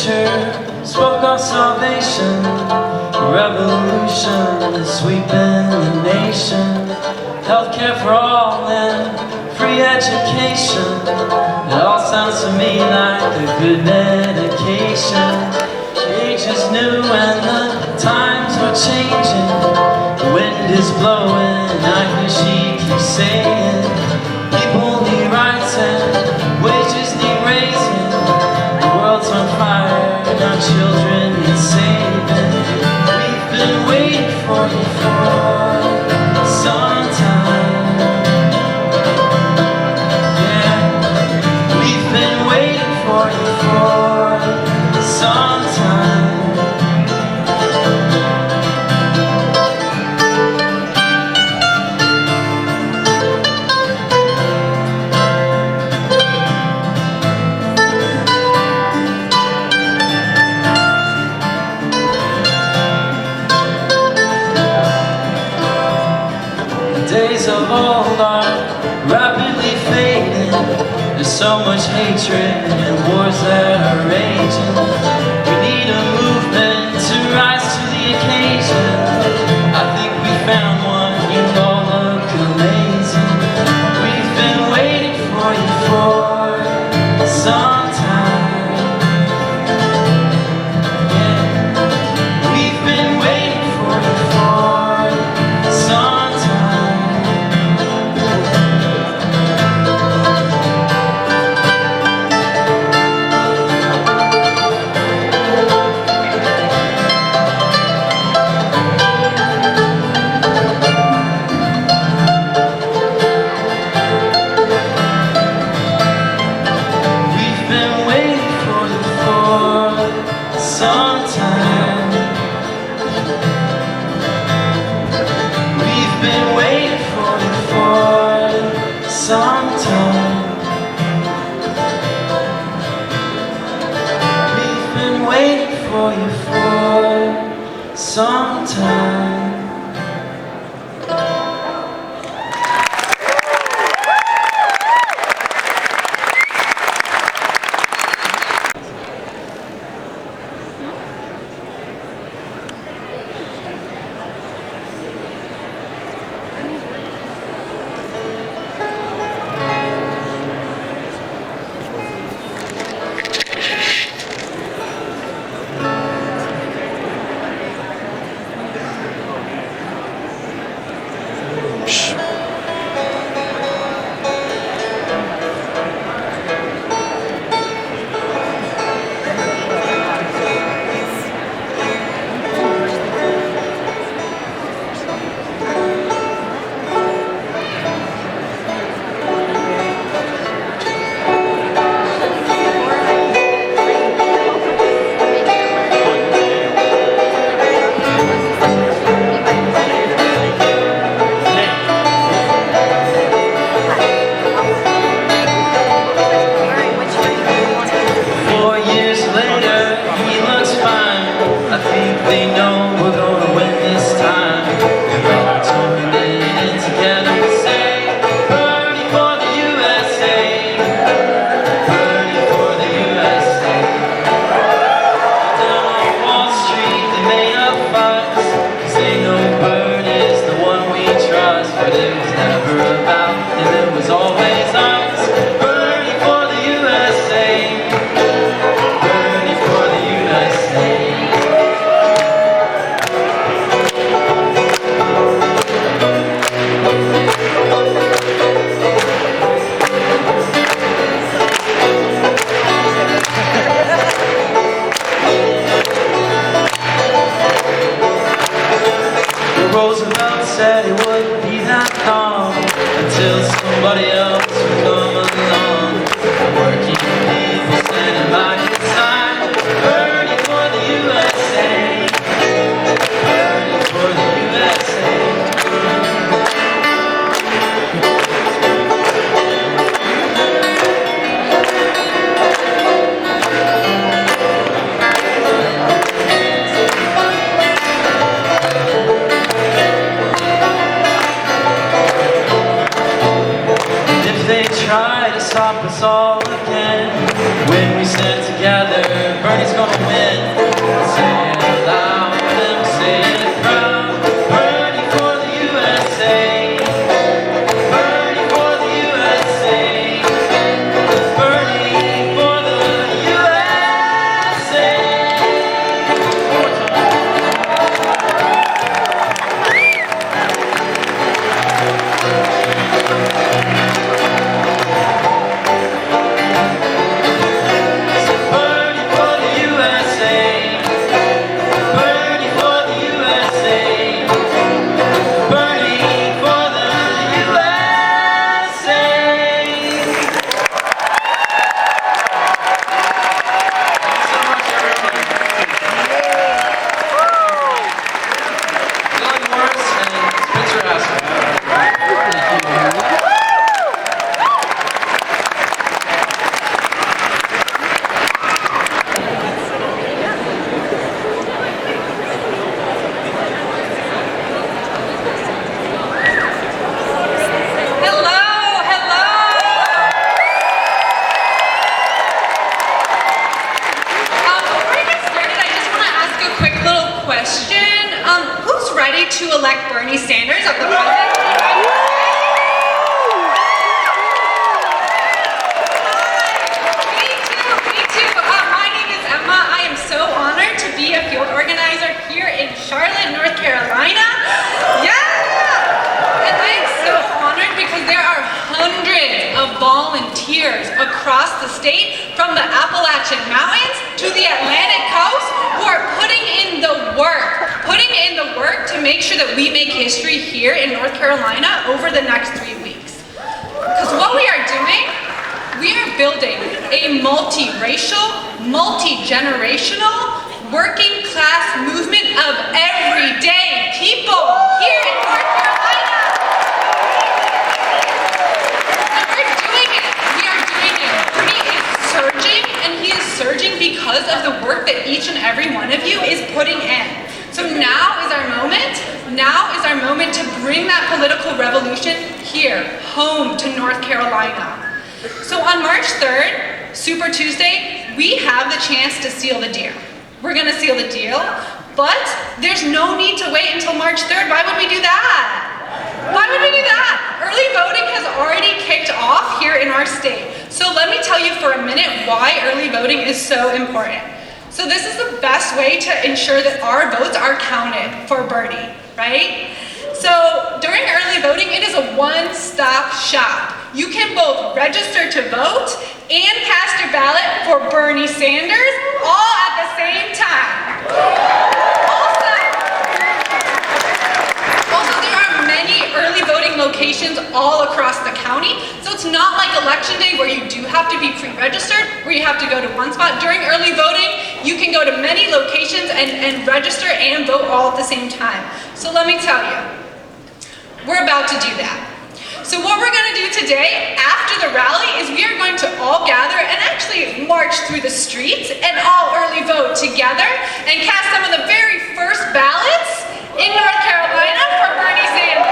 preacher spoke of salvation, revolution sweeping the nation, healthcare for all and free education. It all sounds to me like a good medication. The age is new and the times are changing. The wind is blowing, I hear she keeps saying, people need rights and wages need raising. The world's on fire and our children need saving. We've been waiting for you for some time. Yeah, we've been waiting for you for some time. Days of old are rapidly fading. There's so much hatred and wars that are raging. We need a movement to rise to the occasion. I think we found one, you all look amazing. We've been waiting for you for some time. Yeah, we've been waiting for you for some time. Sometime we've been waiting for you for some time. We've been waiting for you for some time. They know we're gonna win this time. We're all joining in together. We say, Bernie for the USA, Bernie for the USA. Down on Wall Street they made up fuss, 'cause they know Bernie is the one we trust. But it was never about him, it was always us. Bernie for the USA, Bernie for the USA. Roosevelt said it wouldn't be that long until somebody else would come along. Working people standing by his side. Bernie for the USA, Bernie for the USA. Try to stop us all again. When we stand together, Bernie's gonna Who's ready to elect Bernie Sanders as the president? Me too. My name is Emma. I am so honored to be a field organizer here in Charlotte, North Carolina. Yeah! And I am so honored because there are hundreds of volunteers across the state, from the Appalachian Mountains to the Atlantic coast, who are putting in the work to make sure that we make history here in North Carolina over the next 3 weeks. Because what we are doing, we are building a multiracial, multi-generational, working class movement of everyday people here in North Carolina. And we're doing it. We are doing it. Bernie is surging, and he is surging because of the work that each and every one of you is putting in. So now is our moment. Now is our moment to bring that political revolution here, home to North Carolina. So on March 3rd, Super Tuesday, we have the chance to seal the deal. We're gonna seal the deal, but there's no need to wait until March 3rd. Why would we do that? Why would we do that? Early voting has already kicked off here in our state. So let me tell you for a minute why early voting is so important. So this is the best way to ensure that our votes are counted for Bernie, right? So during early voting, it is a one-stop shop. You can both register to vote and cast your ballot for Bernie Sanders all at the same time. Also, there are many early voting locations all across the county, so it's not like Election Day where you do have to be pre-registered, where you have to go to one spot. During early voting, you can go to many locations and register and vote all at the same time. So let me tell you, we're about to do that. So what we're going to do today, after the rally, is we are going to all gather and actually march through the streets and all early vote together and cast some of the very first ballots in North Carolina for Bernie Sanders.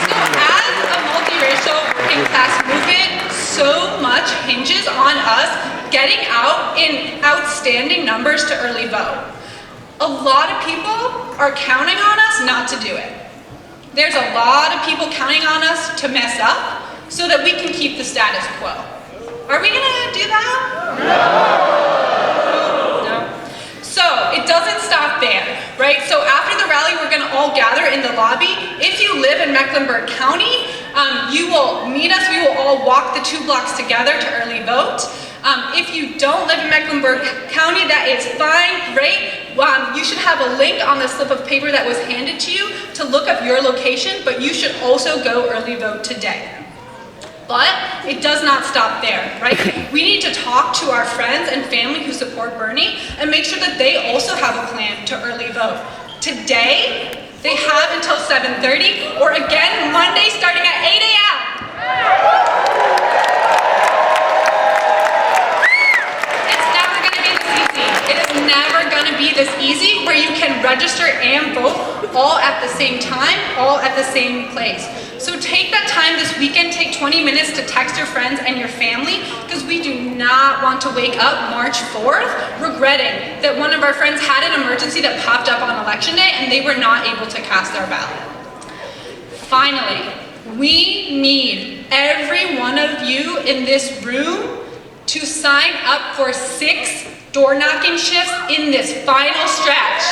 So as a multiracial working class movement, so much hinges on us getting out in outstanding numbers to early vote. A lot of people are counting on us not to do it. There's a lot of people counting on us to mess up so that we can keep the status quo. Are we gonna do that? No. So it doesn't stop there, right? So after the rally, we're gonna all gather in the lobby. If you live in Mecklenburg County, you will meet us. We will all walk the 2 blocks together to early vote. If you don't live in Mecklenburg County, that is fine, great. You should have a link on the slip of paper that was handed to you to look up your location, but you should also go early vote today. But it does not stop there, right? We need to talk to our friends and family who support Bernie and make sure that they also have a plan to early vote. Today, they have until 7:30, or again, Monday starting at 8 a.m. Never going to be this easy where you can register and vote all at the same time, all at the same place. So take that time this weekend, take 20 minutes to text your friends and your family, because we do not want to wake up March 4th regretting that one of our friends had an emergency that popped up on Election Day and they were not able to cast their ballot. Finally, we need every one of you in this room to sign up for 6 door knocking shifts in this final stretch.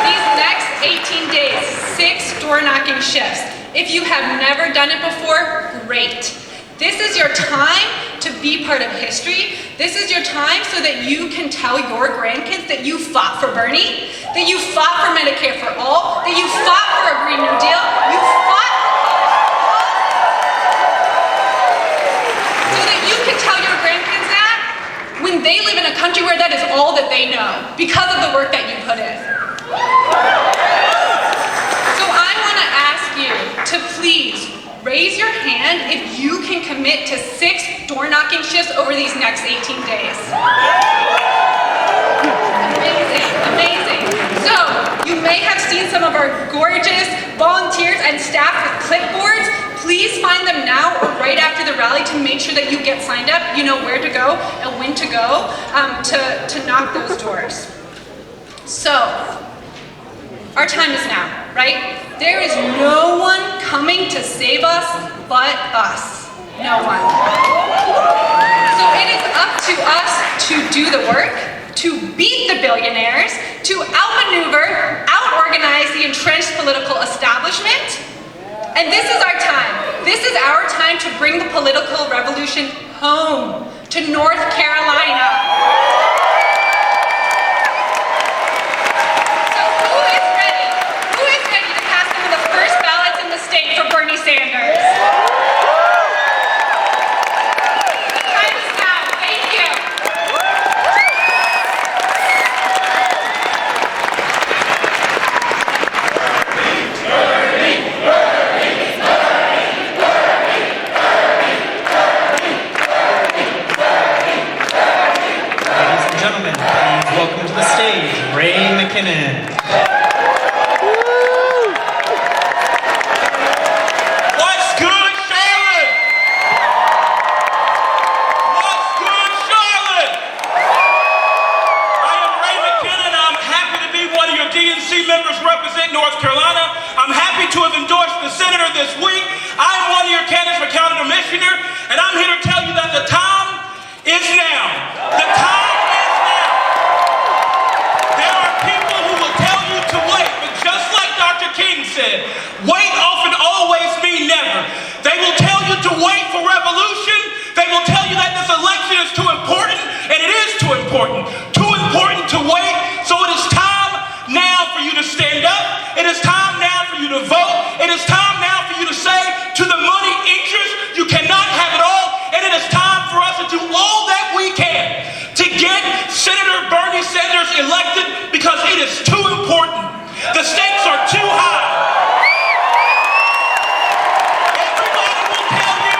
These next 18 days, 6 door knocking shifts. If you have never done it before, great. This is your time to be part of history. This is your time so that you can tell your grandkids that you fought for Bernie, that you fought for Medicare for all, that you fought for a Green New Deal, you fought so that you can tell your grandkids that when they live in a country where that is all that they know because of the work that you put in. So I want to ask you to please raise your hand if you can commit to 6 door knocking shifts over these next 18 days. Amazing, amazing. So you may have seen some of our gorgeous volunteers and staff with clipboards. please find them now or right after the rally to make sure that you get signed up. You know where to go and when to go to knock those doors. So, our time is now, right? There is no one coming to save us but us. No one. So it is up to us to do the work, to beat the billionaires, to outmaneuver, out-organize the entrenched political establishment. And this is our time. This is our time to bring the political revolution home to North Carolina. State for Bernie Sanders. Time is now. Thank you. Ladies and gentlemen, please welcome to the stage Ray McKinnon. Members represent North Carolina. I'm happy to have endorsed the senator this week. I'm one of your candidates for county commissioner, and I'm here to tell you that the time is now. The time is now. There are people who will tell you to wait, but just like Dr. King said, wait often always mean never. They will tell you to wait for revolution. They will tell you that this election is too important, and it is too important. Too important to wait, so it is time now for you to stand up. It is time now for you to vote. It is time now for you to say to the money interest, you cannot have it all. And it is time for us to do all that we can to get Senator Bernie Sanders elected, because it is too important. The stakes are too high. Everybody will tell you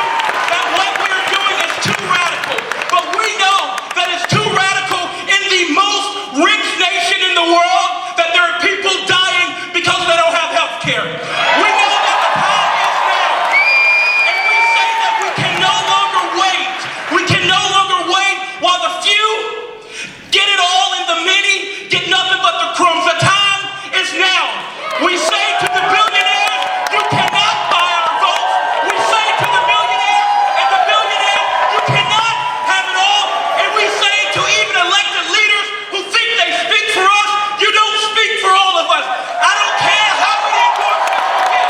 that what we're doing is too radical, but we know that it's too radical in the most rich nation in the world, that there are people dying because they don't have health care. We know that the time is now. And we say that we can no longer wait. We can no longer wait while the few get it all and the many get nothing but the crumbs. The time is now. We say to the billionaires, you cannot buy our votes. We say to the millionaires and the billionaires, you cannot have it all. And we say to even elected leaders who think they speak for us, you don't speak for all of us. I don't care how many endorsements you get.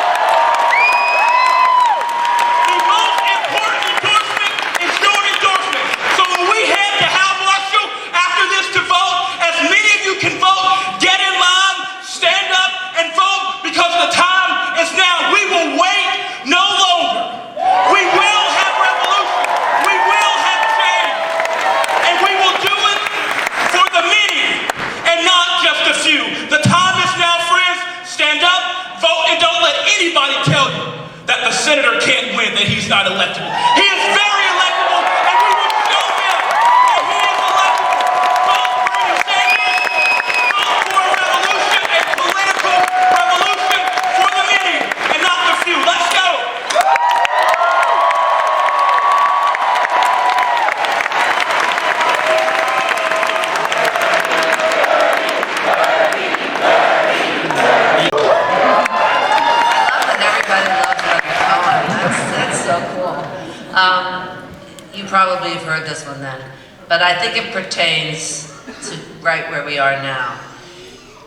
The most important endorsement is your endorsement. So when we head to Hal Marshall after this to vote, as many of you can vote, get in line, stand up and vote, because the time is now. We will wait no longer. We will have revolution. We will have change. And we will do it for the many and not just a few. The time is now, friends. Stand up, vote, and don't let anybody tell you that the senator can't win, that he's not electable. He is very electable, and we will show him that he is electable. Vote Bernie Sanders. Vote for a revolution, a political revolution for the many and not the few. Let's go. You probably have heard this one then, but I think it pertains to right where we are now.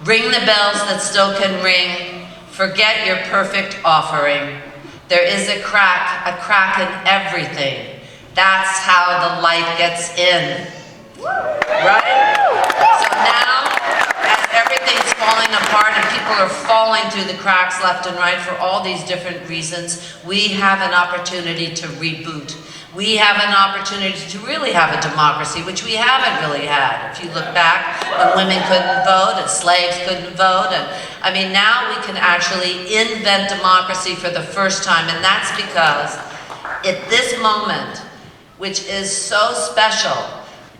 Ring the bells that still can ring. Forget your perfect offering. There is a crack in everything. That's how the light gets in. Right? So now, as everything's falling apart and people are falling through the cracks left and right for all these different reasons, we have an opportunity to reboot. We have an opportunity to really have a democracy, which we haven't really had. If you look back when women couldn't vote and slaves couldn't vote, and I mean, now we can actually invent democracy for the first time, and that's because at this moment, which is so special,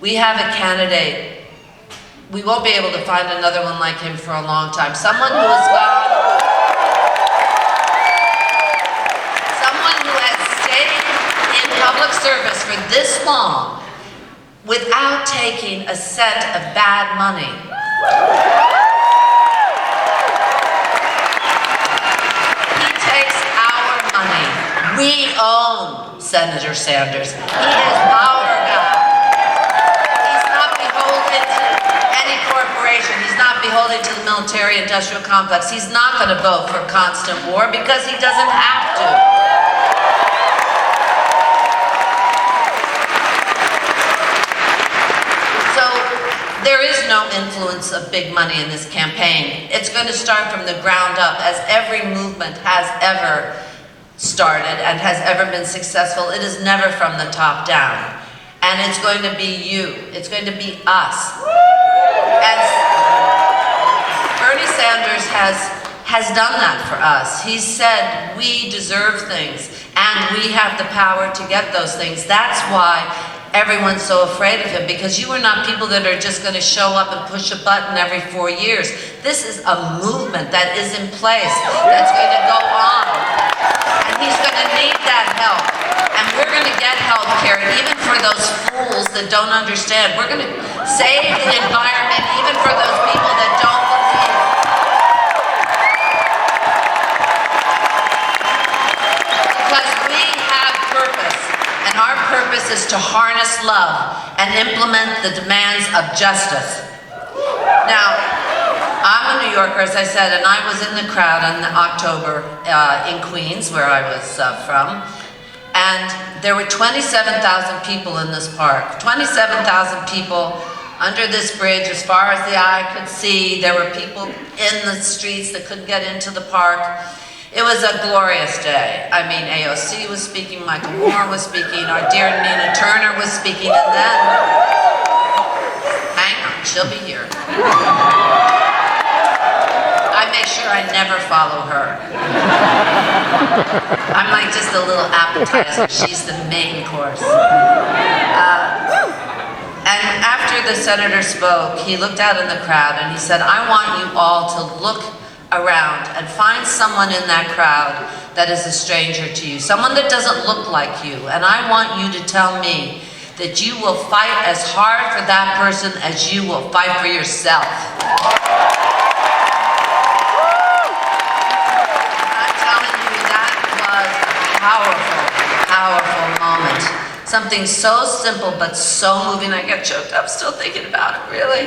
we have a candidate. We won't be able to find another one like him for a long time. Someone who has for this long without taking a cent of bad money. He takes our money. We own Senator Sanders. He is our guy. He's not beholden to any corporation. He's not beholden to the military-industrial complex. He's not going to vote for constant war because he doesn't have to. There is no influence of big money in this campaign. It's going to start from the ground up, as every movement has ever started and has ever been successful. It is never from the top down. And it's going to be you. It's going to be us. As Bernie Sanders has done that for us. He said we deserve things and we have the power to get those things. That's why everyone's so afraid of him, because you are not people that are just going to show up and push a button every 4 years. This is a movement that is in place, that's going to go on. And he's going to need that help. And we're going to get help here, even for those fools that don't understand. We're going to save the environment, even for those people that don't believe. Because we have purpose. And our purpose is to harness love and implement the demands of justice. Now, I'm a New Yorker, as I said, and I was in the crowd in October in Queens, where I was from, and there were 27,000 people in this park. 27,000 people under this bridge, as far as the eye could see. There were people in the streets that couldn't get into the park. It was a glorious day. I mean, AOC was speaking, Michael Moore was speaking, our dear Nina Turner was speaking, and then, hang on, she'll be here. I make sure I never follow her. I'm like just a little appetizer. She's the main course. And after the senator spoke, he looked out in the crowd and he said, I want you all to look around and find someone in that crowd that is a stranger to you, someone that doesn't look like you, and I want you to tell me that you will fight as hard for that person as you will fight for yourself. I'm telling you, that was a powerful, powerful moment. Something so simple but so moving. I get choked up still thinking about it, really.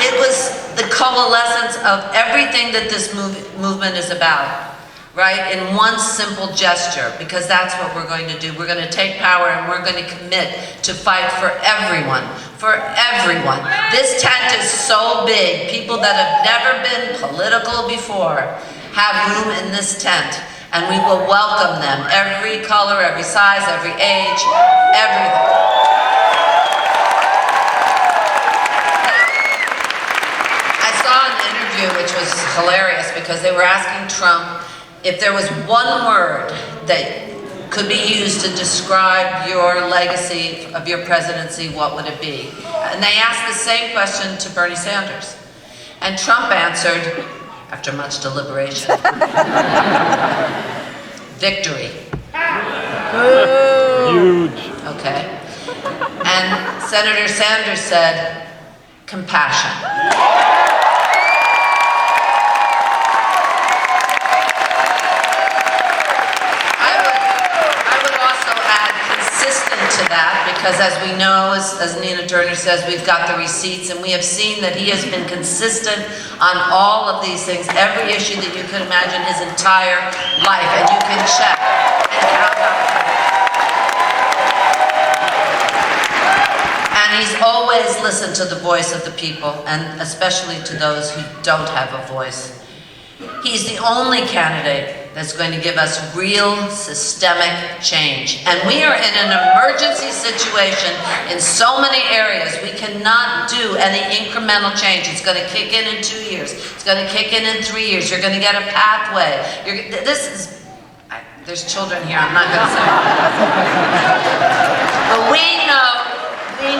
It was the coalescence of everything that this movement is about, right? In one simple gesture, because that's what we're going to do. We're going to take power and we're going to commit to fight for everyone, for everyone. This tent is so big, people that have never been political before have room in this tent, and we will welcome them, every color, every size, every age, everything. Which was hilarious, because they were asking Trump if there was one word that could be used to describe your legacy of your presidency, what would it be? And they asked the same question to Bernie Sanders. And Trump answered, after much deliberation, victory. Huge. Okay. And Senator Sanders said, compassion. To that, because as we know, as Nina Turner says, we've got the receipts, and we have seen that he has been consistent on all of these things, every issue that you could imagine, his entire life, and you can check and count on him. And he's always listened to the voice of the people, and especially to those who don't have a voice. He's the only candidate that's going to give us real systemic change. And we are in an emergency situation in so many areas. We cannot do any incremental change. It's going to kick in 2 years. It's going to kick in 3 years. You're going to get a pathway. There's children here, I'm not going to say. But we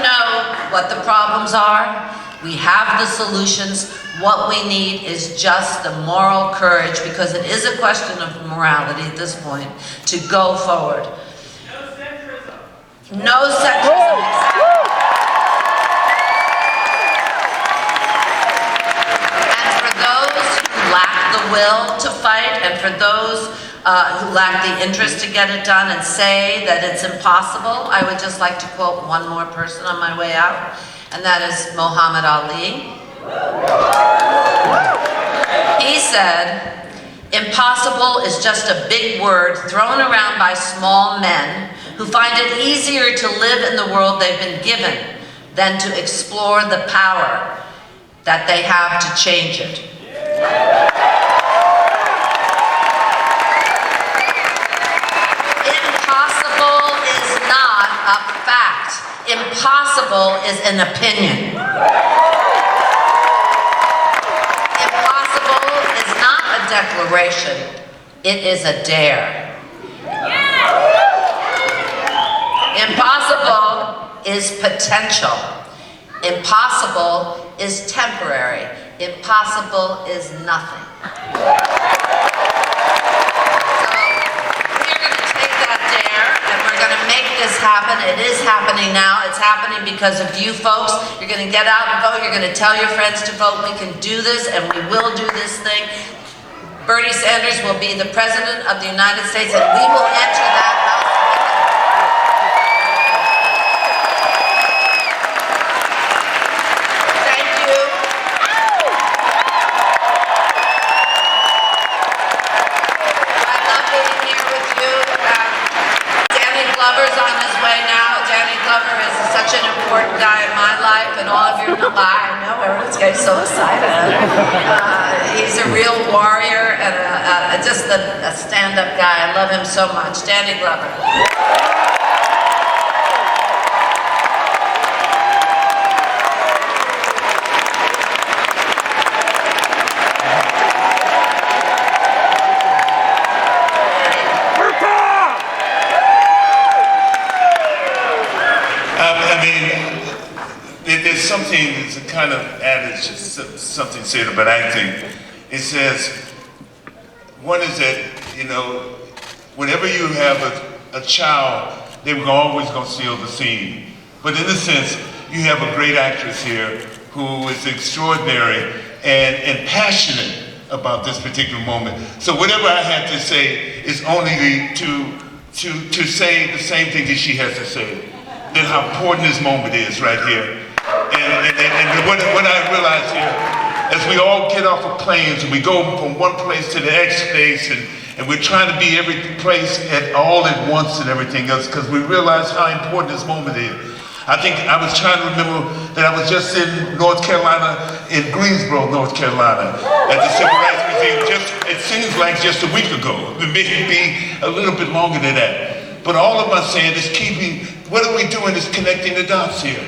know what the problems are. We have the solutions. What we need is just the moral courage, because it is a question of morality at this point, to go forward. No centrism. And for those who lack the will to fight, and for those who lack the interest to get it done and say that it's impossible, I would just like to quote one more person on my way out, and that is Muhammad Ali. He said, "Impossible is just a big word thrown around by small men who find it easier to live in the world they've been given than to explore the power that they have to change it." Impossible is not a fact. Impossible is an opinion. Impossible is not a declaration. It is a dare. Impossible is potential. Impossible is temporary. Impossible is nothing. This happen. It is happening now. It's happening because of you folks. You're going to get out and vote. You're going to tell your friends to vote. We can do this, and we will do this thing. Bernie Sanders will be the President of the United States, and we will enter that house. Thank you. I love being here with you. Danny Glover's on his way now. Danny Glover is such an important guy in my life, and all of you know, I know, everyone's getting so excited. He's a real warrior and just a stand-up guy. I love him so much. Danny Glover. There's something, it's a kind of adage, something said about acting. It says, one is that, you know, whenever you have a child, they were always going to steal the scene. But in a sense, you have a great actress here who is extraordinary and passionate about this particular moment. So whatever I have to say is only to say the same thing that she has to say. That how important this moment is right here. And what I realize here, as we all get off of planes and we go from one place to the next place, and we're trying to be every place all at once and everything else, because we realize how important this moment is. I think I was trying to remember that I was just in North Carolina, in Greensboro, North Carolina, at the Civil Rights Museum. It seems like just a week ago. It may be a little bit longer than that. But all of us saying is what are we doing is connecting the dots here.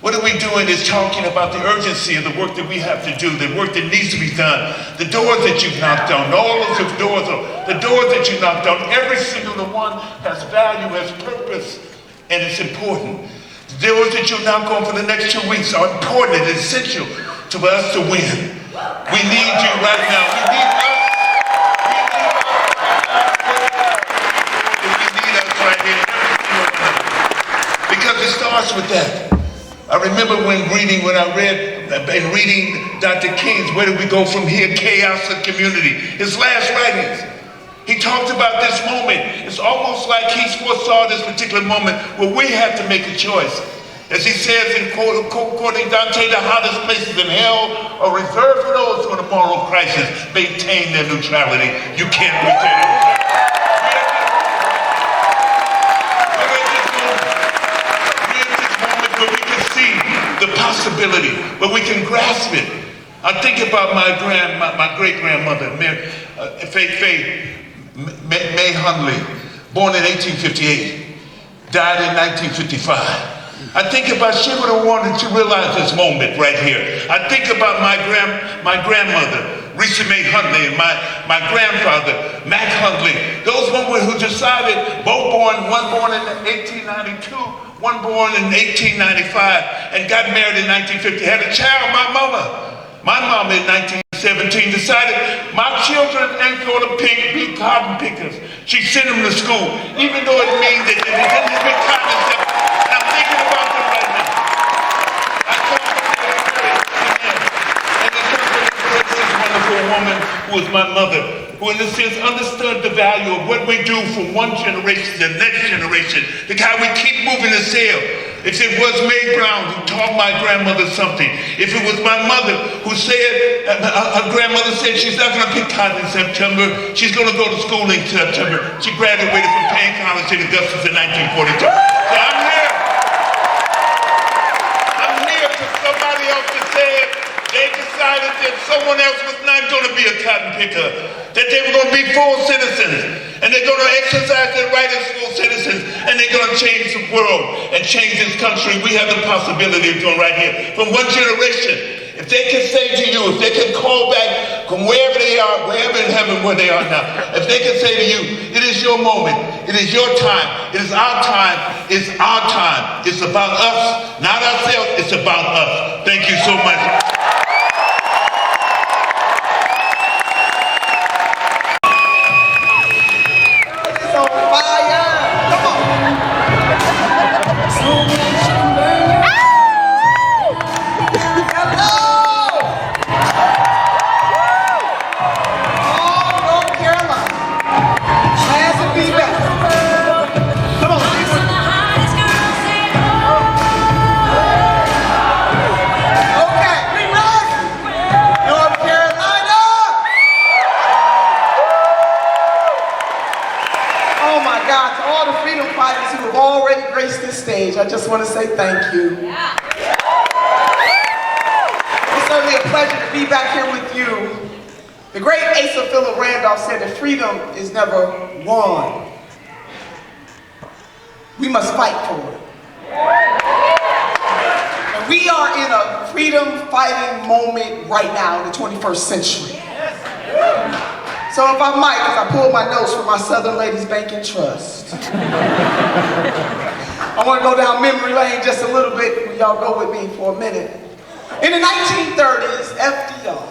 What are we doing is talking about the urgency of the work that we have to do, the work that needs to be done, the doors that you've knocked on, all of the doors that you knocked on, every single one has value, has purpose, and it's important. The doors that you're knock on for the next 2 weeks are important and essential to us to win. We need you right now. We need us. We need us right here. Because it starts with that. I remember when I reading Dr. King's Where Do We Go From Here? Chaos and Community, his last writings. He talked about this moment. It's almost like he foresaw this particular moment where we have to make a choice. As he says in quoting Dante, the hottest places in hell are reserved for those who in a moral crisis maintain their neutrality. You can't retain it. The possibility, but we can grasp it. I think about my great-grandmother, Faye May Hundley, born in 1858, died in 1955. I think about she would have wanted to realize this moment right here. I think about my grandmother, Risa Mae Hundley, and my grandfather, Mac Hundley. Those women who decided, one born in 1892, one born in 1895 and got married in 1950, had a child, my mama in 1917 decided my children ain't gonna be cotton pickers. She sent them to school, even though it means that they didn't pick cotton and stuff. And I'm thinking about them right now. I told them and this wonderful woman who was my mother, who in a sense understood the value of what we do from one generation to the next generation, the how we keep moving the sail. If it was Mae Brown who taught my grandmother something, if it was my mother who said, her grandmother said she's not going to pick cotton in September, she's going to go to school in September. She graduated from Penn College in Augustus in 1942. So I'm here to somebody else that said they decided that someone else was not going to be a cotton picker, that they were going to be full citizens, and they're going to exercise their right as full citizens, and they're going to change the world and change this country. We have the possibility of doing right here. From one generation, if they can say to you, if they can call back from wherever they are, wherever in heaven where they are now, if they can say to you, it is your moment, it is your time, it is our time, it's our time. It's about us, not ourselves, it's about us. Thank you so much. I just want to say thank you. Yeah. It's certainly a pleasure to be back here with you. The great Asa Philip Randolph said that freedom is never won. We must fight for it. And we are in a freedom fighting moment right now in the 21st century. So if I might, because I pulled my notes from my Southern Ladies Bank and Trust. I want to go down memory lane just a little bit. Will y'all go with me for a minute? In the 1930s, FDR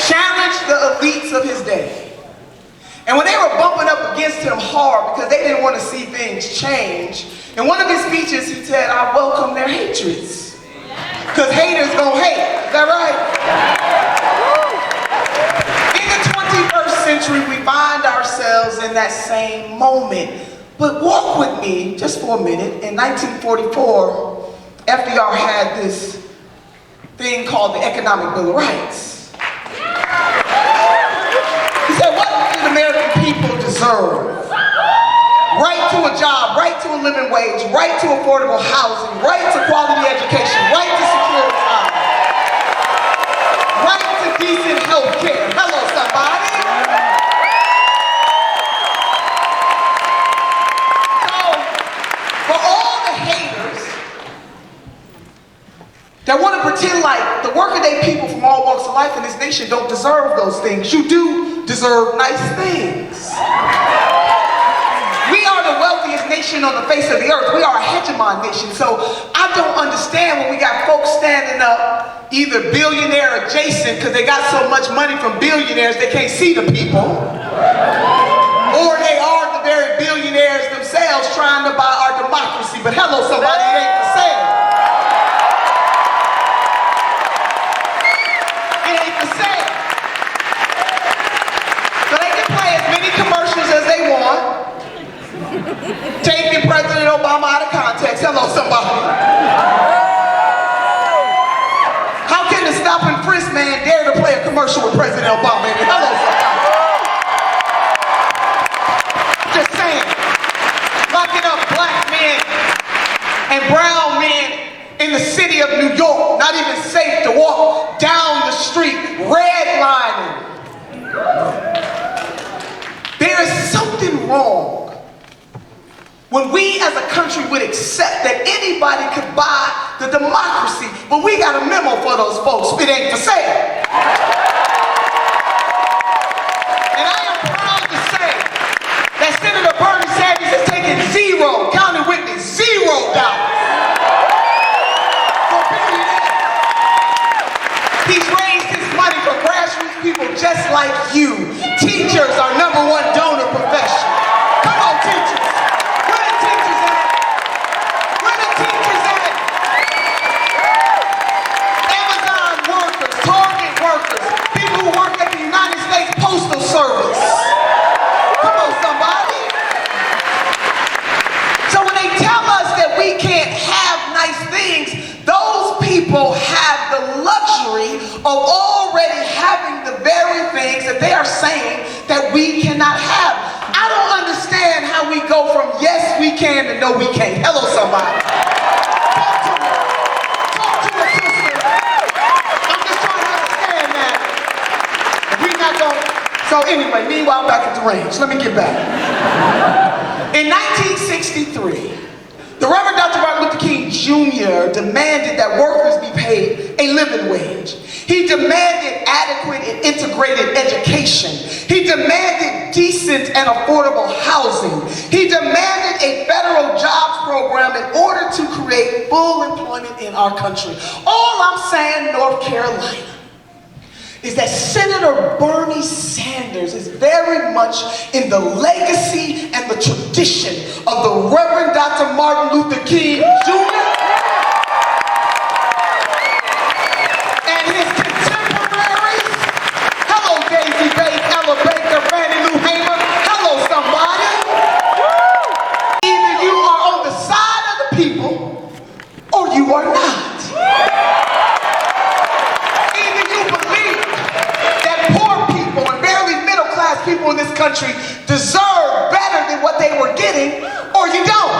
challenged the elites of his day. And when they were bumping up against him hard because they didn't want to see things change, in one of his speeches he said, I welcome their hatreds. Because haters gonna hate. Is that right? In the 21st century, we find ourselves in that same moment. But walk with me just for a minute. In 1944, FDR had this thing called the Economic Bill of Rights. He said, what do the American people deserve? Right to a job, right to a living wage, right to affordable housing, right to quality education, right to secure jobs, right to decent health care. Hello, somebody. That want to pretend like the workaday people from all walks of life in this nation don't deserve those things. You do deserve nice things. We are the wealthiest nation on the face of the earth. We are a hegemon nation. So I don't understand when we got folks standing up, either billionaire adjacent, because they got so much money from billionaires they can't see the people, or they are the very billionaires themselves trying to buy our democracy. But hello, somebody, it ain't for sale. Taking President Obama out of context. Hello, somebody. How can the stop and frisk man dare to play a commercial with President Obama in it? Hello, somebody. Just saying. Locking up black men and brown men in the city of New York. Not even safe to walk down the street. Redlining. There is something wrong when we as a country would accept that anybody could buy the democracy, but we got a memo for those folks. It ain't for sale. And I am proud to say that Senator Bernie Sanders is taking 0 go from yes, we can to no, we can't. Hello, somebody. Talk to me. Talk to me, sister. I'm just trying to understand that. We're not going. So anyway, meanwhile, back at the range. Let me get back. In 1963, the Reverend Dr. Martin Luther King Jr. demanded that workers be paid a living wage. He demanded adequate and integrated education. He demanded decent and affordable housing. He demanded a federal jobs program in order to create full employment in our country. All I'm saying, North Carolina, is that Senator Bernie Sanders is very much in the legacy and the tradition of the Reverend Dr. Martin Luther King Jr. and his contemporaries. Hello, Daisy Bates, Ella Baker, Fannie Lou Hamer. Hello, somebody. Either you are on the side of the people or you are not. People in this country deserve better than what they were getting, or you don't.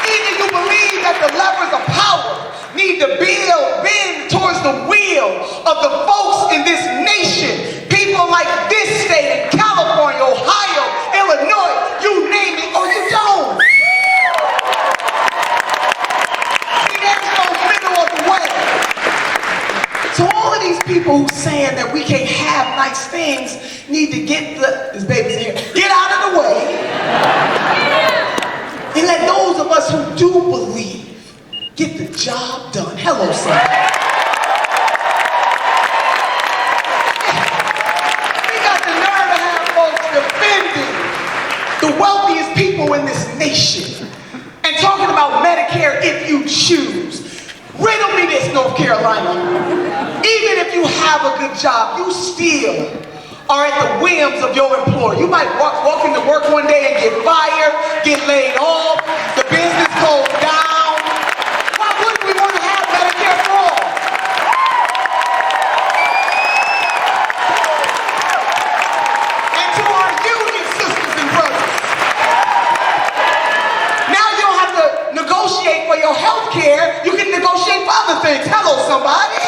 Either you believe that the levers of power need to bend towards the will of the folks in this nation, people like this state, California, Ohio, Illinois, you name it, or you don't. See, there's no middle of the way. So all of these people who saying that we can't have nice things need to this baby's in here, get out of the way. And let those of us who do believe get the job done. Hello, son. We got the nerve to have folks defending the wealthiest people in this nation and talking about Medicare if you choose. Riddle me this, North Carolina. Even if you have a good job, you still are at the whims of your employer. You might walk into work one day and get fired, get laid off, the business goes down. Why wouldn't we want to have Medicare for all? And to our union sisters and brothers, now you don't have to negotiate for your health care, you can negotiate for other things. Hello, somebody.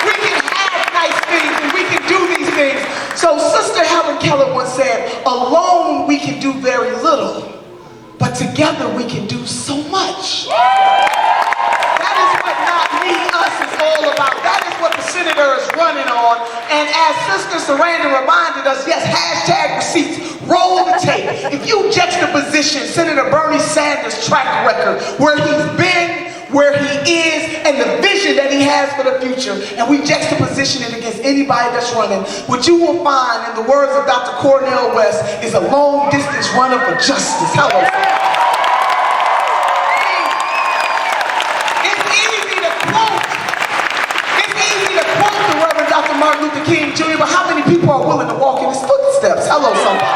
We can have nice things and we can do these things. So Sister Helen Keller once said, alone we can do very little, but together we can do so much. That is what Not Me, Us is all about. That is what the senator is running on. And as Sister Sarandon reminded us, yes, hashtag receipts, roll the tape. If you juxtaposition Senator Bernie Sanders' track record, where he's been, where he is, and the vision that he has for the future, and we juxtaposition it against anybody that's running, what you will find, in the words of Dr. Cornel West, is a long-distance runner for justice. Hello. It's easy to quote the Reverend Dr. Martin Luther King Jr., but how many people are willing to walk in his footsteps? Hello, somebody.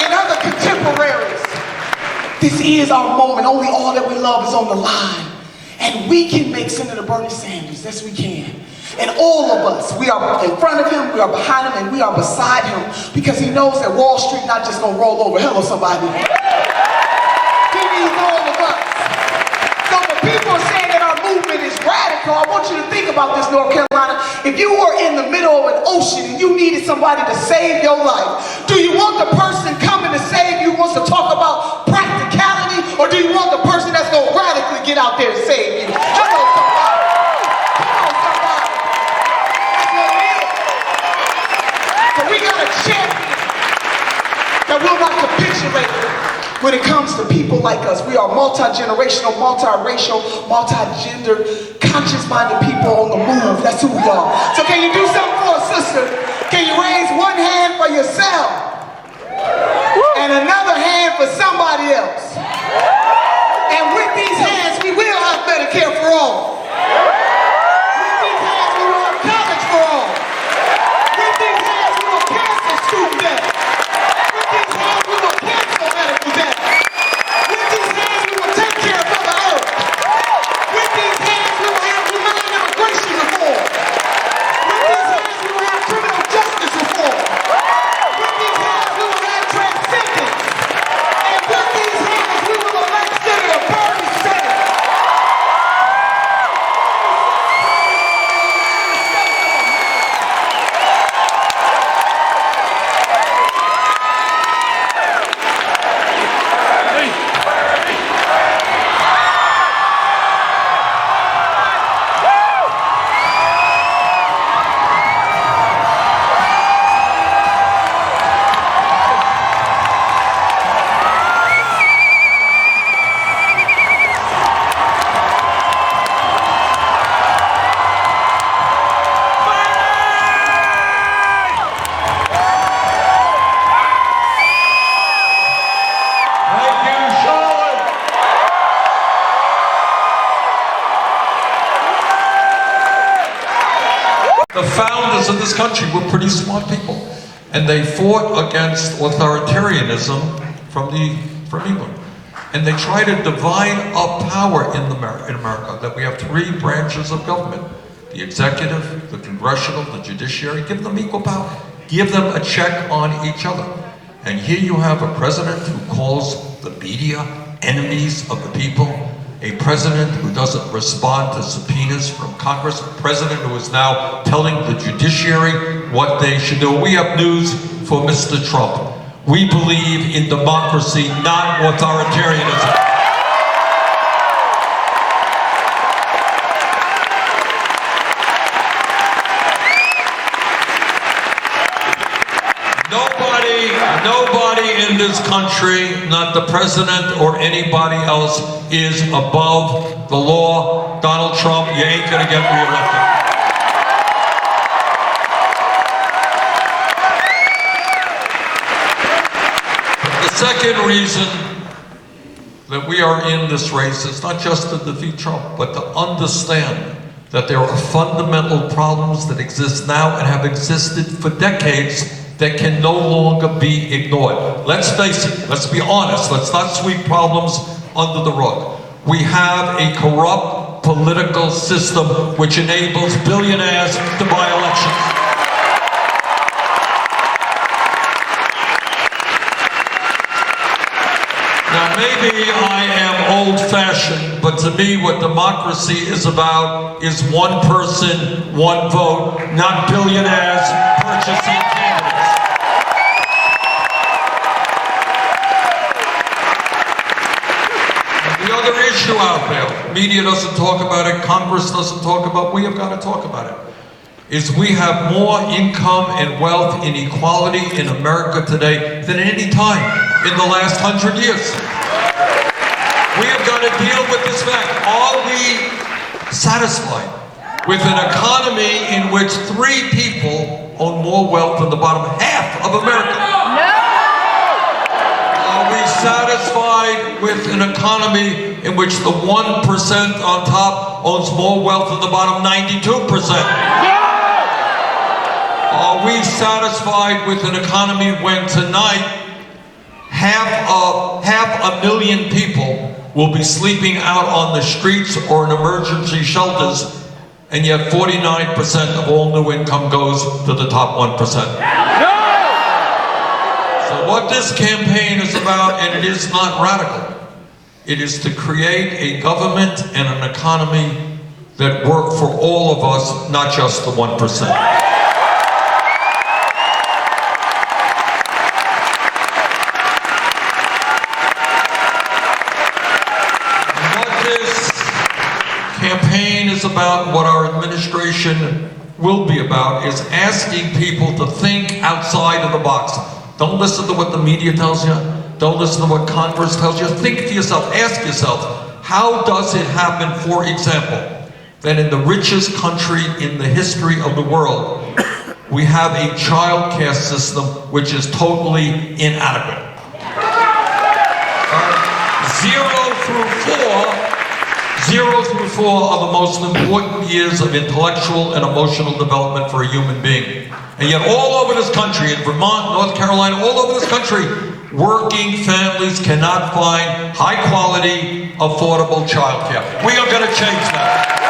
And other contemporaries, this is our moment. Only all that we love is on the line. And we can make Senator Bernie Sanders. Yes, we can. And all of us, we are in front of him, we are behind him, and we are beside him, because he knows that Wall Street not just going to roll over. Hello, somebody. He needs all of us. So when people are saying that our movement is radical, I want you to think about this, North Carolina. If you were in the middle of an ocean and you needed somebody to save your life, do you want the person coming to save you wants to talk about practicality, or do you want the person that's going to radically get out there and save you? Come on, somebody. Come on, somebody. That's what it is. So we got a champion that will not capitulate when it comes to people like us. We are multi-generational, multi-racial, multi-gender, conscious-minded people on the move. That's who we are. So can you do something for us, sister? Can you raise one hand for yourself and another hand for somebody else? And with these hands, we will have Medicare for all. With these hands, we will have college for all. With these hands, we will cancel student debt. With these hands, we will cancel medical debt. With these hands, we will take care of Mother Earth. With these hands, we will have humane immigration reform. The founders of this country were pretty smart people, and they fought against authoritarianism from England. And they try to divide up power in America, that we have 3 branches of government: the executive, the congressional, the judiciary. Give them equal power. Give them a check on each other. And here you have a president who calls the media enemies of the people, a president who doesn't respond to subpoenas from Congress, a president who is now telling the judiciary what they should do. We have news for Mr. Trump. We believe in democracy, not authoritarianism. Nobody in this country, not the president or anybody else, is above the law. Donald Trump, you ain't gonna get reelected. The second reason that we are in this race is not just to defeat Trump, but to understand that there are fundamental problems that exist now and have existed for decades that can no longer be ignored. Let's face it, let's be honest, let's not sweep problems under the rug. We have a corrupt political system which enables billionaires to buy elections. Now maybe I am old-fashioned, but to me what democracy is about is one person, one vote, not billionaires purchasing candidates. The other issue out there, media doesn't talk about it, Congress doesn't talk about it, we have got to talk about it, is we have more income and wealth inequality in America today than at any time in the last 100 years. We have got to deal with this fact. Are we satisfied with an economy in which 3 people own more wealth than the bottom half of America? No! Are we satisfied with an economy in which the 1% on top owns more wealth than the bottom 92%? Are we satisfied with an economy when tonight half a million people will be sleeping out on the streets or in emergency shelters, and yet 49% of all new income goes to the top 1%? So what this campaign is about, and it is not radical, it is to create a government and an economy that work for all of us, not just the 1%. Campaign is about, what our administration will be about, is asking people to think outside of the box. Don't listen to what the media tells you. Don't listen to what Congress tells you. Think to yourself, ask yourself, how does it happen, for example, that in the richest country in the history of the world, we have a child care system which is totally inadequate? 0 through 4 are the most important years of intellectual and emotional development for a human being. And yet all over this country, in Vermont, North Carolina, all over this country, working families cannot find high-quality, affordable child care. We are going to change that.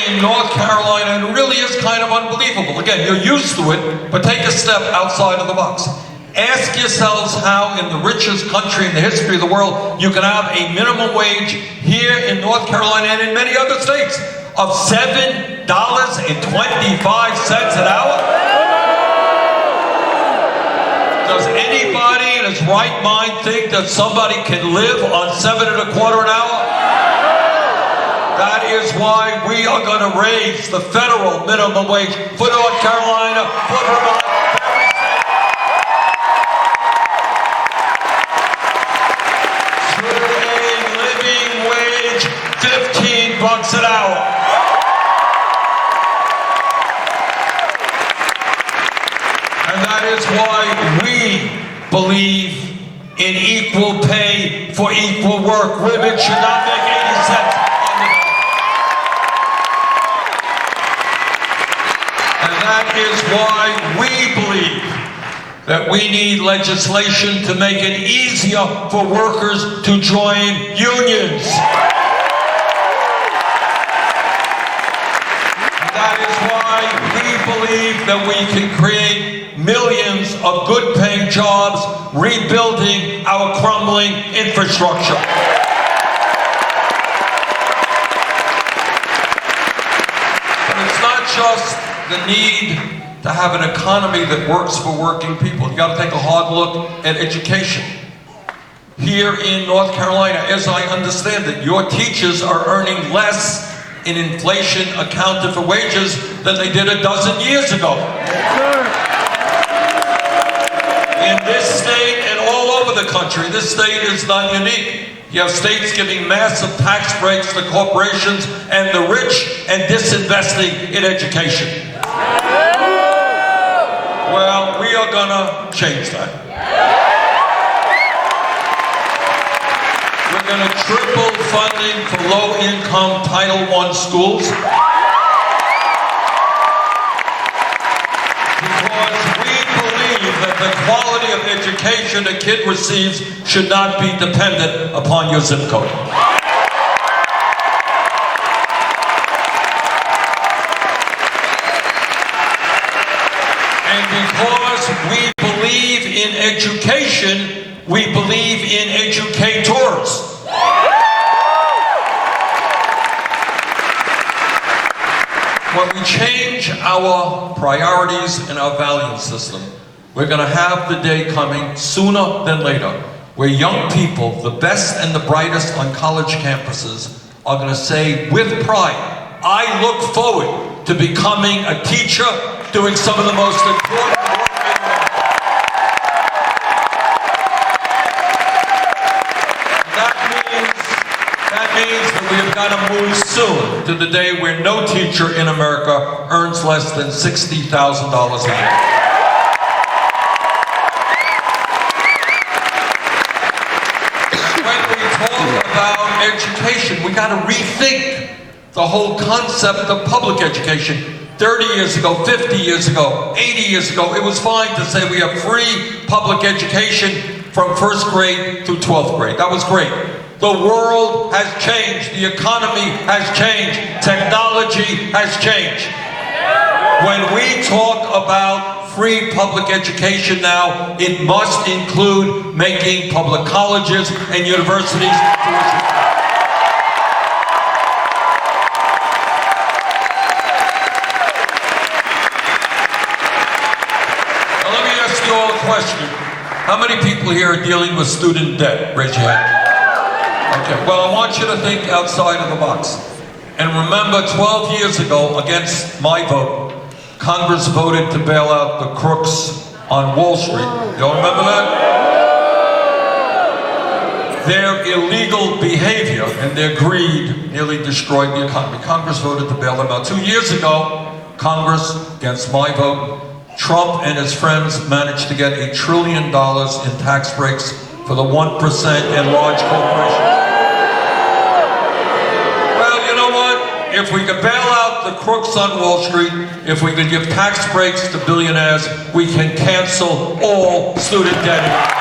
In North Carolina, it really is kind of unbelievable. Again, you're used to it, but take a step outside of the box. Ask yourselves how in the richest country in the history of the world you can have a minimum wage here in North Carolina and in many other states of $7.25 an hour. Does anybody in his right mind think that somebody can live on $7.25 an hour? That is why we are going to raise the federal minimum wage for North Carolina, for Vermont, every state. To a living wage, $15 an hour. And that is why we believe in equal pay for equal work. Women should not make 80 cents on the dollar. And that is why we believe that we need legislation to make it easier for workers to join unions. And that is why we believe that we can create millions of good-paying jobs, rebuilding our crumbling infrastructure. But it's not just the need to have an economy that works for working people. You got to take a hard look at education. Here in North Carolina, as I understand it, your teachers are earning less in inflation accounted for wages than they did a dozen years ago. In this state and all over the country, this state is not unique. You have states giving massive tax breaks to corporations and the rich and disinvesting in education. Well, we are gonna change that. We're gonna triple funding for low-income Title I schools because we believe that the quality of education a kid receives should not be dependent upon your zip code. And because we believe in education, we believe in educators. When we change our priorities and our value system, we're going to have the day coming sooner than later where young people, the best and the brightest on college campuses, are going to say with pride, I look forward to becoming a teacher, doing some of the most important work in America. That means that we have got to move soon to the day where no teacher in America earns less than $60,000 a year. When we talk about education, we got to rethink the whole concept of public education. 30 years ago, 50 years ago, 80 years ago, it was fine to say we have free public education from first grade to 12th grade. That was great. The world has changed. The economy has changed. Technology has changed. When we talk about free public education now, it must include making public colleges and universities tuition. Question. How many people here are dealing with student debt? Raise your hand. Okay, well, I want you to think outside of the box. And remember, 12 years ago, against my vote, Congress voted to bail out the crooks on Wall Street. Y'all remember that? Their illegal behavior and their greed nearly destroyed the economy. Congress voted to bail them out. 2 years ago, Congress, against my vote, Trump and his friends managed to get $1 trillion in tax breaks for the 1% and large corporations. Well, you know what? If we could bail out the crooks on Wall Street, if we could give tax breaks to billionaires, we can cancel all student debt.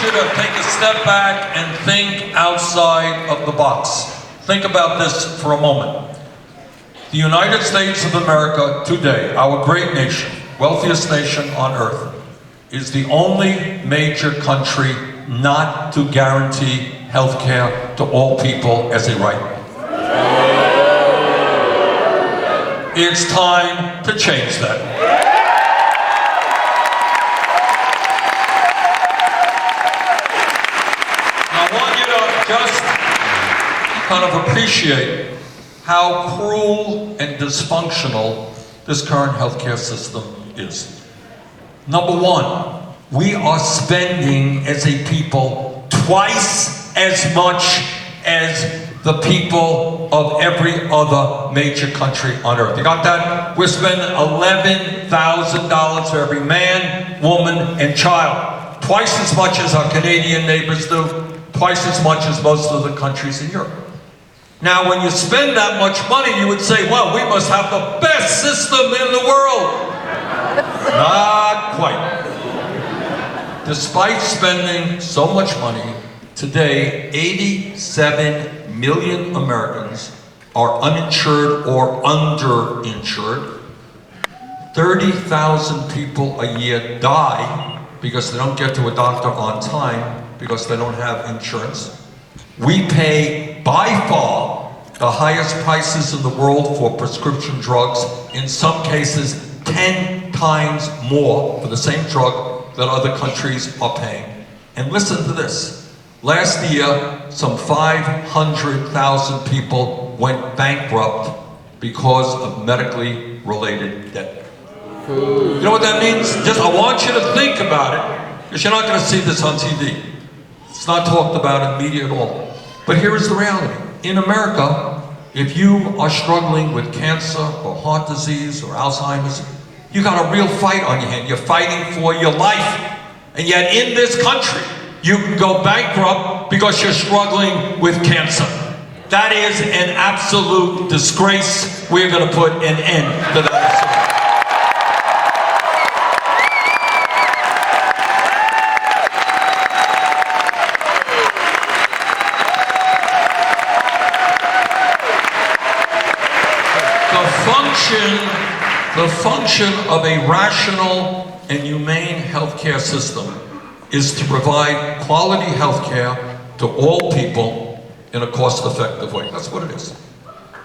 To take a step back and think outside of the box. Think about this for a moment. The United States of America today, our great nation, wealthiest nation on earth, is the only major country not to guarantee health care to all people as a right. It's time to change that. Just kind of appreciate how cruel and dysfunctional this current healthcare system is. Number one, we are spending as a people twice as much as the people of every other major country on earth. You got that? We're spending $11,000 for every man, woman, and child. Twice as much as our Canadian neighbors do, twice as much as most of the countries in Europe. Now, when you spend that much money, you would say, well, we must have the best system in the world. Not quite. Despite spending so much money, today, 87 million Americans are uninsured or underinsured. 30,000 people a year die because they don't get to a doctor on time because they don't have insurance. We pay by far the highest prices in the world for prescription drugs, in some cases 10 times more for the same drug that other countries are paying. And listen to this. Last year, some 500,000 people went bankrupt because of medically related debt. You know what that means? Just, I want you to think about it, because you're not going to see this on TV. It's not talked about in media at all. But here is the reality. In America, if you are struggling with cancer or heart disease or Alzheimer's, you got a real fight on your hand. You're fighting for your life. And yet in this country, you can go bankrupt because you're struggling with cancer. That is an absolute disgrace. We're going to put an end to that. The function of a rational and humane healthcare system is to provide quality healthcare to all people in a cost-effective way. That's what it is.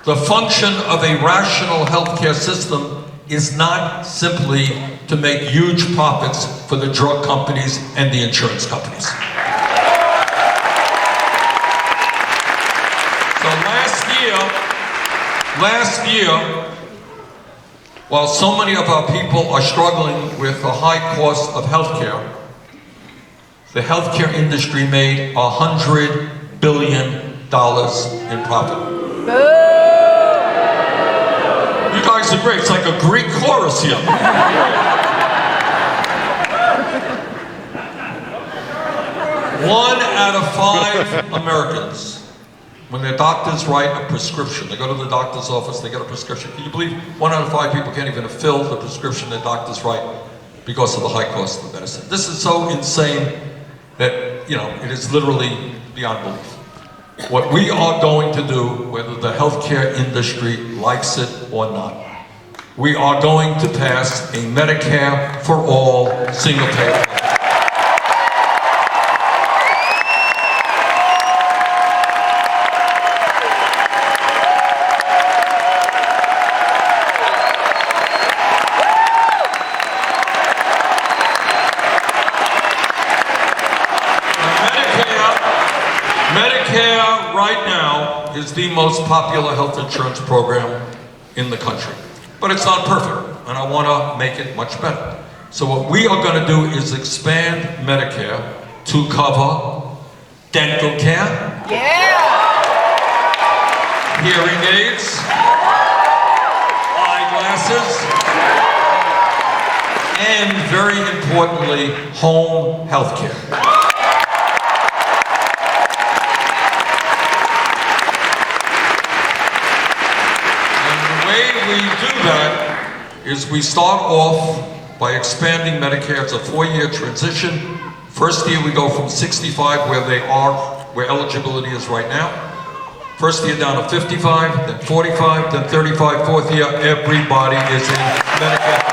The function of a rational healthcare system is not simply to make huge profits for the drug companies and the insurance companies. So last year, while so many of our people are struggling with the high cost of healthcare, the healthcare industry made $100 billion in profit. You guys are great. It's like a Greek chorus here. 1 out of 5 Americans, when their doctors write a prescription, they go to the doctor's office, they get a prescription. Can you believe 1 out of 5 people can't even fill the prescription their doctors write because of the high cost of medicine? This is so insane that, you know, it is literally beyond belief. What we are going to do, whether the healthcare industry likes it or not, we are going to pass a Medicare for all single payer. Medicare right now is the most popular health insurance program in the country. But it's not perfect, and I want to make it much better. So what we are going to do is expand Medicare to cover dental care, hearing aids, eyeglasses, and very importantly, home health care. We do that is we start off by expanding Medicare. It's a 4-year transition. First year we go from 65 where eligibility is right now. First year down to 55, then 45, then 35. Fourth year, everybody is in Medicare.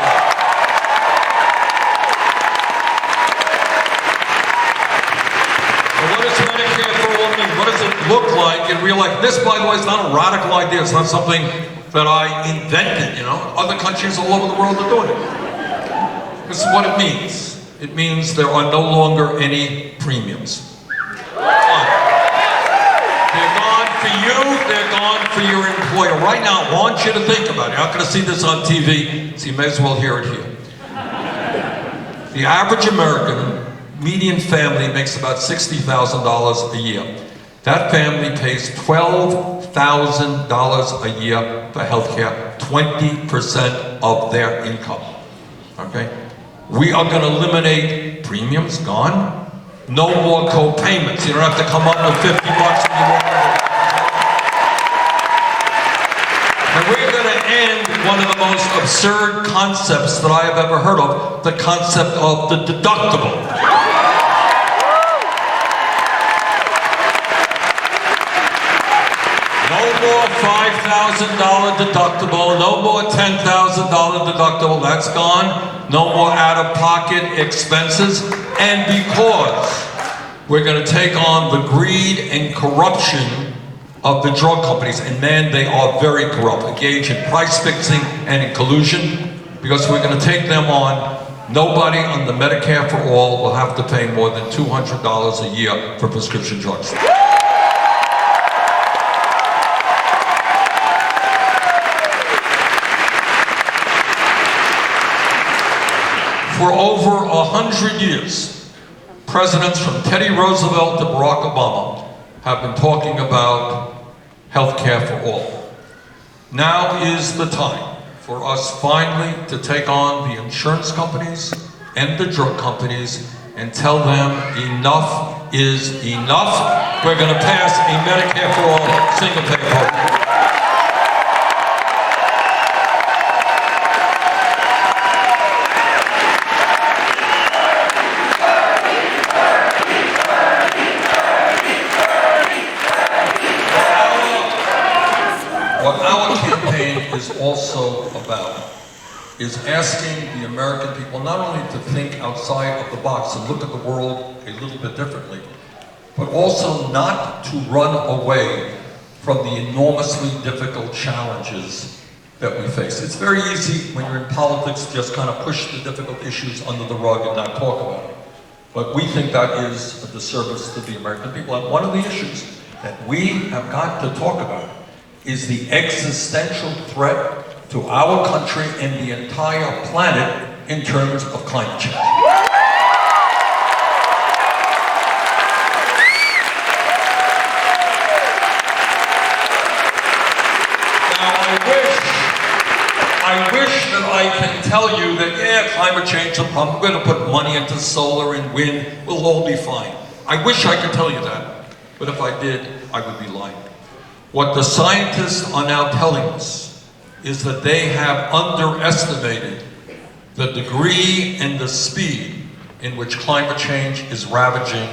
So what does Medicare for all mean? What does it look like in real life? This, by the way, is not a radical idea. It's not something that I invented, you know. Other countries all over the world are doing it. This is what it means. It means there are no longer any premiums. They're gone for you, they're gone for your employer. Right now, I want you to think about it. You're not going to see this on TV, so you may as well hear it here. The average American median family makes about $60,000 a year. That family pays $12,000 a year for health care, 20% of their income. Okay? We are going to eliminate premiums, gone. No more co-payments. You don't have to come up with 50 bucks when you walk out. And we're going to end one of the most absurd concepts that I have ever heard of, the concept of the deductible. No more $5,000 deductible, no more $10,000 deductible, that's gone. No more out-of-pocket expenses. And because we're going to take on the greed and corruption of the drug companies, and man, they are very corrupt, engaged in price fixing and in collusion, because we're going to take them on. Nobody on the Medicare for All will have to pay more than $200 a year for prescription drugs. For over 100 years, presidents from Teddy Roosevelt to Barack Obama have been talking about health care for all. Now is the time for us finally to take on the insurance companies and the drug companies and tell them enough is enough. We're going to pass a Medicare for all single pay program. What our campaign is also about is asking the American people not only to think outside of the box and look at the world a little bit differently, but also not to run away from the enormously difficult challenges that we face. It's very easy when you're in politics to just kind of push the difficult issues under the rug and not talk about it. But we think that is a disservice to the American people. And one of the issues that we have got to talk about is the existential threat to our country and the entire planet in terms of climate change. Now, I wish that I can tell you that, yeah, climate change is a problem. We're going to put money into solar and wind. We'll all be fine. I wish I could tell you that. But if I did, I would be lying. What the scientists are now telling us is that they have underestimated the degree and the speed in which climate change is ravaging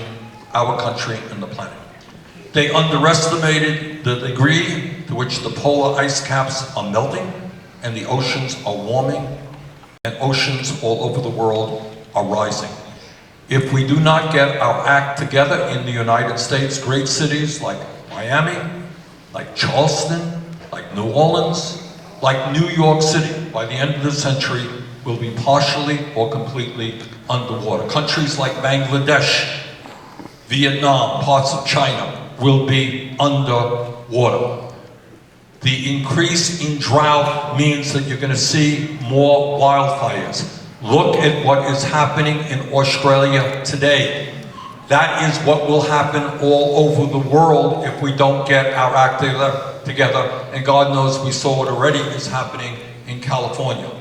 our country and the planet. They underestimated the degree to which the polar ice caps are melting and the oceans are warming and oceans all over the world are rising. If we do not get our act together in the United States, great cities like Miami, like Charleston, like New Orleans, like New York City, by the end of the century, will be partially or completely underwater. Countries like Bangladesh, Vietnam, parts of China will be underwater. The increase in drought means that you're going to see more wildfires. Look at what is happening in Australia today. That is what will happen all over the world if we don't get our act together. And God knows we saw what already is happening in California.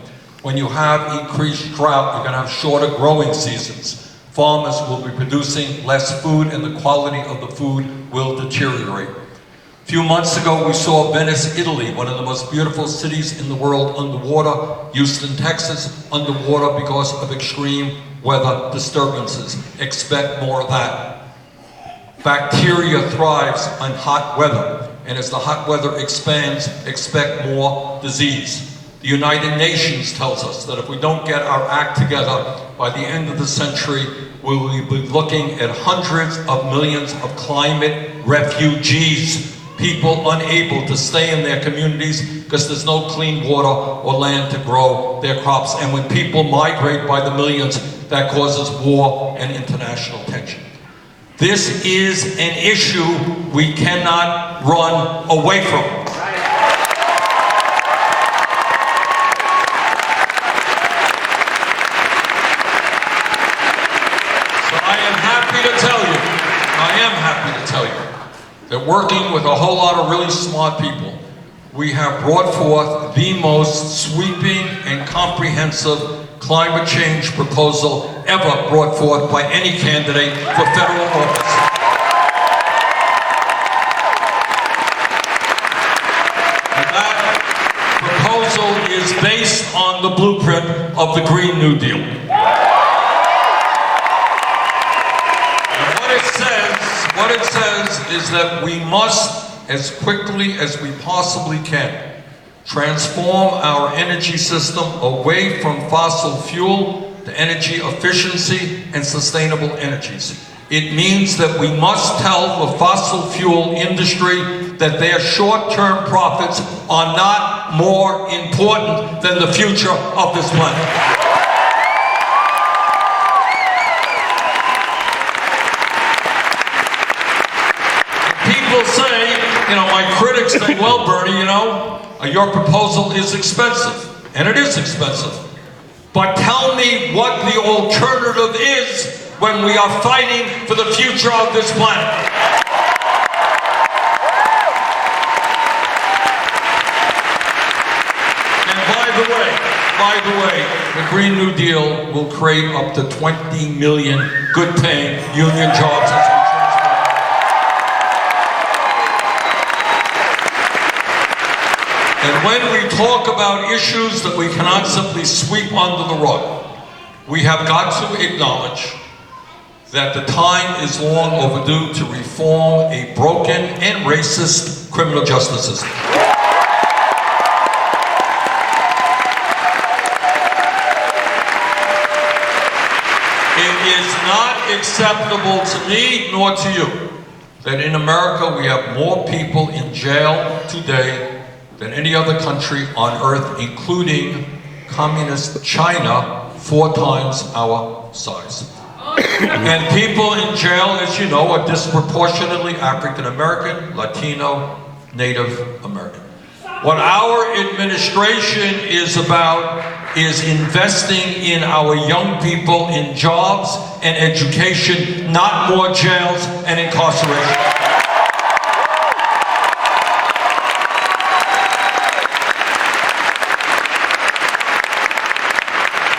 When you have increased drought, you're going to have shorter growing seasons. Farmers will be producing less food and the quality of the food will deteriorate. A few months ago, we saw Venice, Italy, one of the most beautiful cities in the world, underwater. Houston, Texas, underwater because of extreme weather disturbances. Expect more of that. Bacteria thrives on hot weather, and as the hot weather expands, expect more disease. The United Nations tells us that if we don't get our act together, by the end of the century, we will be looking at hundreds of millions of climate refugees. People unable to stay in their communities because there's no clean water or land to grow their crops. And when people migrate by the millions, that causes war and international tension. This is an issue we cannot run away from. So I am happy to tell you working with a whole lot of really smart people, we have brought forth the most sweeping and comprehensive climate change proposal ever brought forth by any candidate for federal office. And that proposal is based on the blueprint of the Green New Deal. And what it says is that we must, as quickly as we possibly can, transform our energy system away from fossil fuel to energy efficiency and sustainable energies. It means that we must tell the fossil fuel industry that their short-term profits are not more important than the future of this planet. People say, my critics say, well, Bernie, your proposal is expensive. And it is expensive. But tell me what the alternative is when we are fighting for the future of this planet. And by the way, the Green New Deal will create up to 20 million good-paying union jobs. And when we talk about issues that we cannot simply sweep under the rug, we have got to acknowledge that the time is long overdue to reform a broken and racist criminal justice system. It is not acceptable to me nor to you that in America we have more people in jail today than any other country on earth, including communist China, 4 times our size. And people in jail, as you know, are disproportionately African American, Latino, Native American. What our administration is about is investing in our young people in jobs and education, not more jails and incarceration.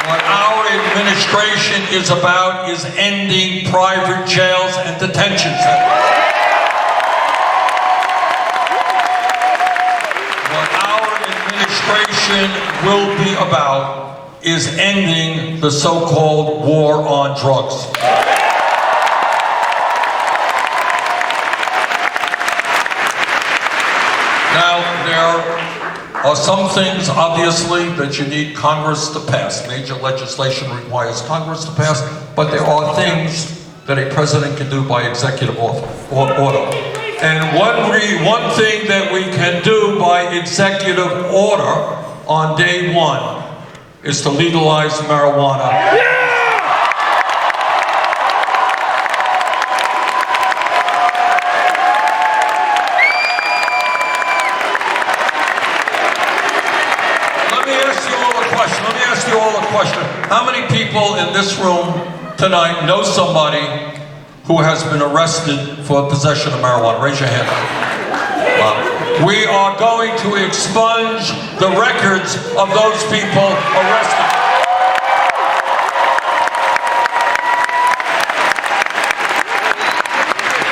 What our administration is about is ending private jails and detention centers. What our administration will be about is ending the so-called war on drugs. Now, there are some things, obviously, that you need Congress to pass. Major legislation requires Congress to pass, but there are things that a president can do by executive order. And one thing that we can do by executive order on day one is to legalize marijuana. Let me ask you all a question. How many people in this room tonight know somebody who has been arrested for possession of marijuana? Raise your hand. Wow. We are going to expunge the records of those people arrested.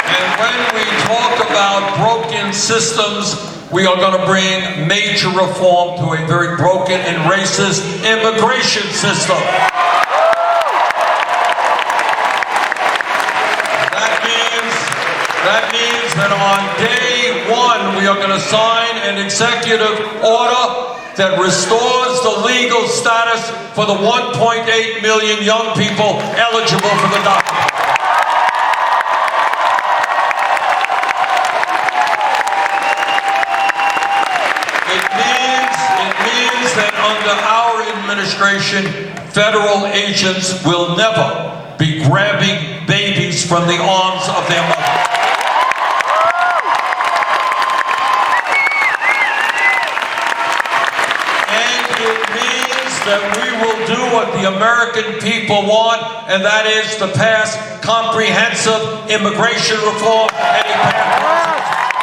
And when we talk about broken systems, we are going to bring major reform to a very broken and racist immigration system. That means that on day one, we are going to sign an executive order that restores the legal status for the 1.8 million young people eligible for the document. It means that under our administration, federal agents will never be grabbing babies from the arms of their mothers. That we will do what the American people want, and that is to pass comprehensive immigration reform and a path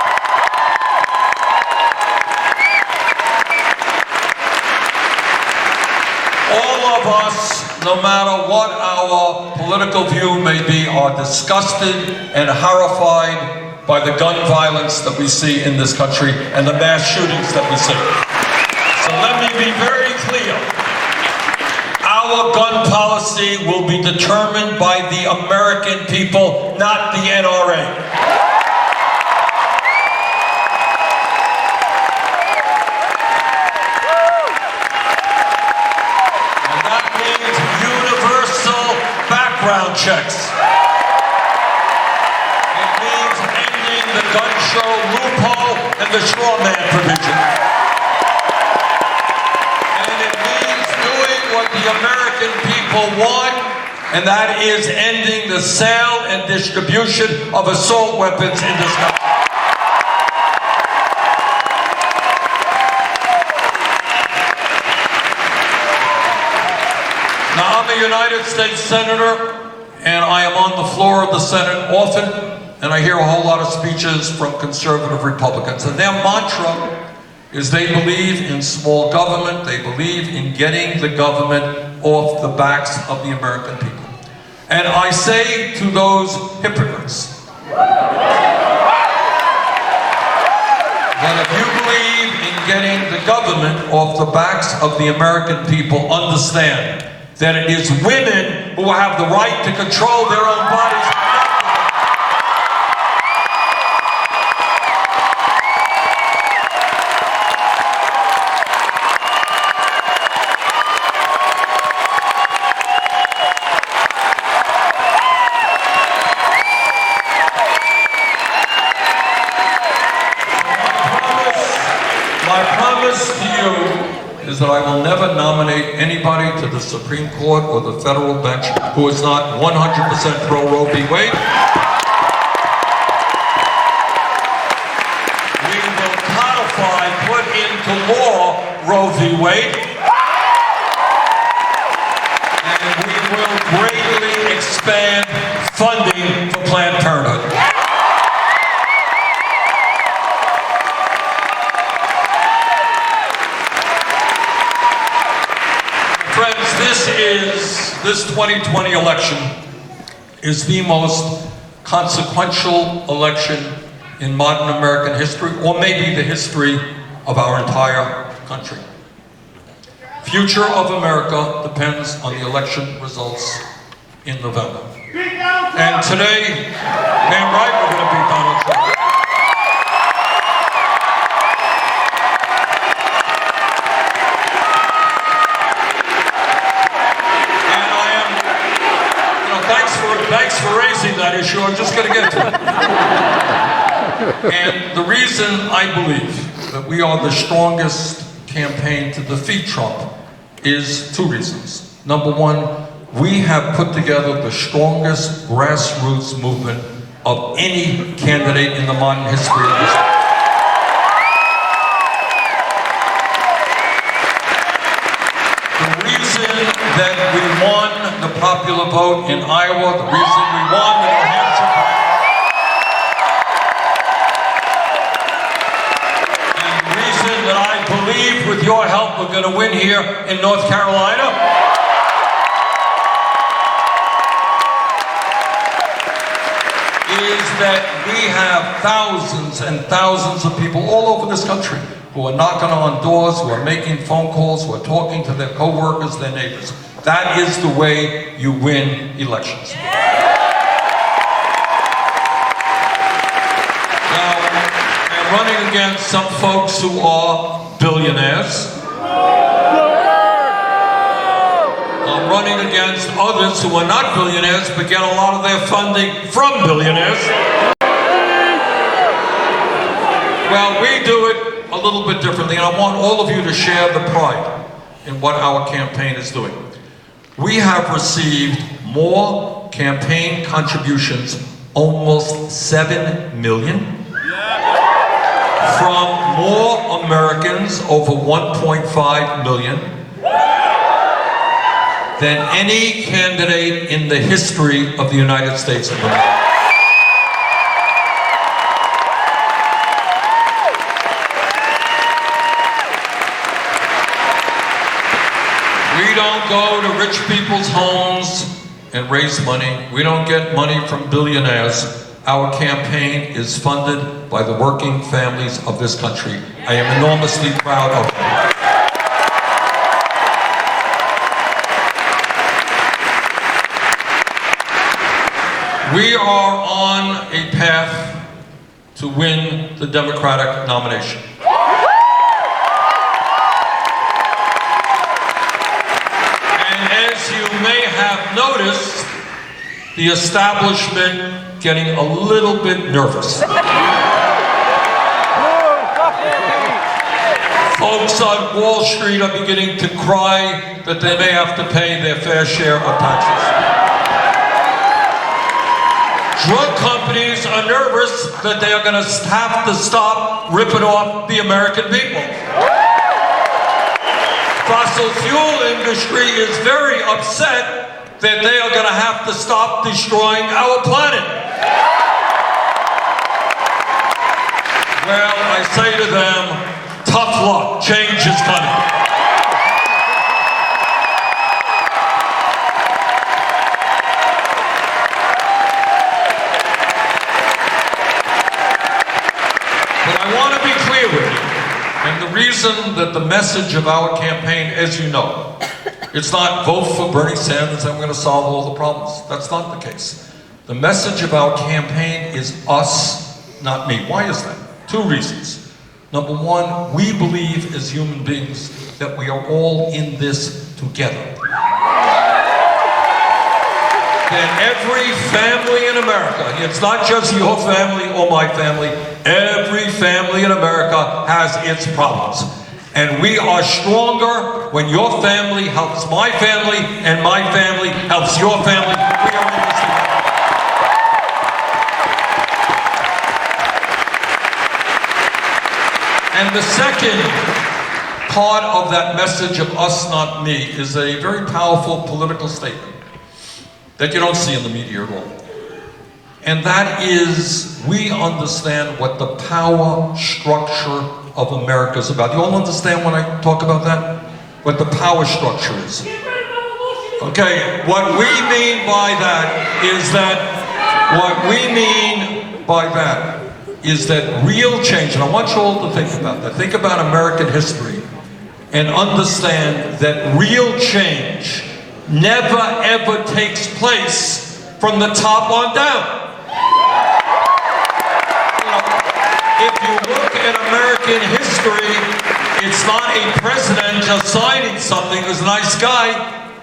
all of us, no matter what our political view may be, are disgusted and horrified by the gun violence that we see in this country and the mass shootings that we see. So let me be very clear. Our gun policy will be determined by the American people, not the NRA. Background checks. It means ending the gun show loophole and the straw man provision. And it means doing what the American people want, and that is ending the sale and distribution of assault weapons in this country. Now, I'm a United States Senator, and I am on the floor of the Senate often, and I hear a whole lot of speeches from conservative Republicans. And their mantra is they believe in small government, they believe in getting the government off the backs of the American people. And I say to those hypocrites, that if you believe in getting the government off the backs of the American people, understand that it is women who have the right to control their own bodies. My promise to you is that I will never nominate anybody to the Supreme Court or the federal bench who is not 100% pro Roe v. Wade. We will codify, put into law Roe v. Wade, and we will greatly expand funding for Planned Parenthood. This 2020 election is the most consequential election in modern American history, or maybe the history of our entire country. Future of America depends on the election results in November. And today, damn right we're going to beat Donald Trump. Thanks for raising that issue. I'm just going to get to it. And the reason I believe that we are the strongest campaign to defeat Trump is two reasons. Number one, we have put together the strongest grassroots movement of any candidate in the modern history of this country. That we won the popular vote in Iowa, the reason we won the New Hampshire primary, and the reason that I believe with your help we're going to win here in North Carolina is that we have thousands and thousands of people all over this country who are knocking on doors, who are making phone calls, who are talking to their co-workers, their neighbors. That is the way you win elections. Now, I'm running against some folks who are billionaires. I'm running against others who are not billionaires, but get a lot of their funding from billionaires. Well, we do it a little bit differently, and I want all of you to share the pride in what our campaign is doing. We have received more campaign contributions, almost 7 million, from more Americans, over 1.5 million, than any candidate in the history of the United States of America. We don't go to rich people's homes and raise money. We don't get money from billionaires. Our campaign is funded by the working families of this country. I am enormously proud of it. We are on a path to win the Democratic nomination. And as you may have noticed, the establishment getting a little bit nervous. Folks on Wall Street are beginning to cry that they may have to pay their fair share of taxes. Drug companies are nervous that they are going to have to stop ripping off the American people. Fossil fuel industry is very upset that they are going to have to stop destroying our planet. Well, I say to them, tough luck, change is coming. But I want to be clear with you, and the reason that the message of our campaign, as you know, it's not vote for Bernie Sanders and we're going to solve all the problems. That's not the case. The message of our campaign is us, not me. Why is that? Two reasons. Number one, we believe as human beings that we are all in this together. That every family in America, it's not just your family or my family, every family in America has its problems. And we are stronger when your family helps my family and my family helps your family. We are in this together. And the second part of that message of us, not me, is a very powerful political statement that you don't see in the media at all. And that is, we understand what the power structure of America is about. You all understand when I talk about that? What the power structure is. Okay, what we mean by that is that real change, and I want you all to think about that. Think about American history and understand that real change never ever takes place from the top on down. If you look at American history, it's not a president just signing something who's a nice guy.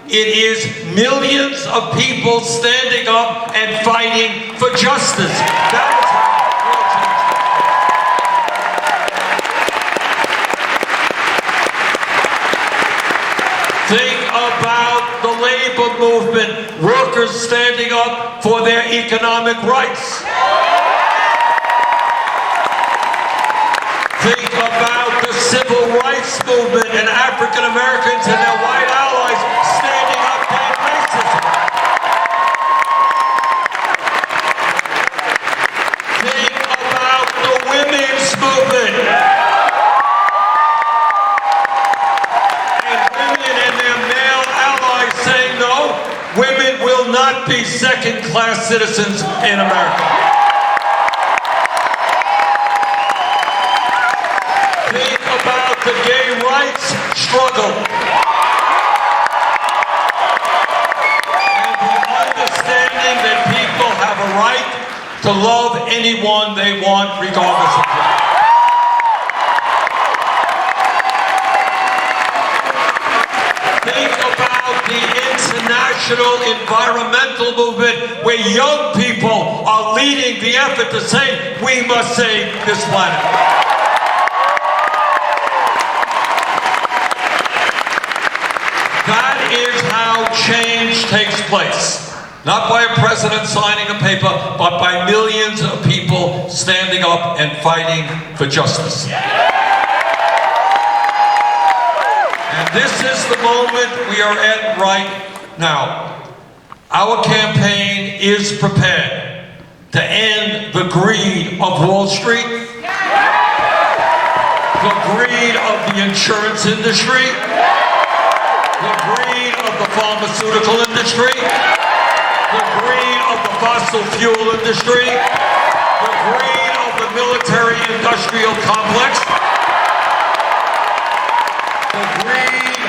It is millions of people standing up and fighting for justice. That is how real change. Think about the labor movement, workers standing up for their economic rights. Think about the civil rights movement and African Americans and their white allies standing up against racism. Think about the women's movement. And women and their male allies saying no, women will not be second-class citizens in America. Think about the gay rights struggle. And the understanding that people have a right to love anyone they want, regardless of gender. Think about the international environmental movement where young people are leading the effort to say, we must save this planet. That is how change takes place. Not by a president signing a paper, but by millions of people standing up and fighting for justice. And this is the moment we are at right now. Our campaign is prepared to end the greed of Wall Street, the greed of the insurance industry, the greed of the pharmaceutical industry, the greed of the fossil fuel industry, the greed of the military-industrial complex, the greed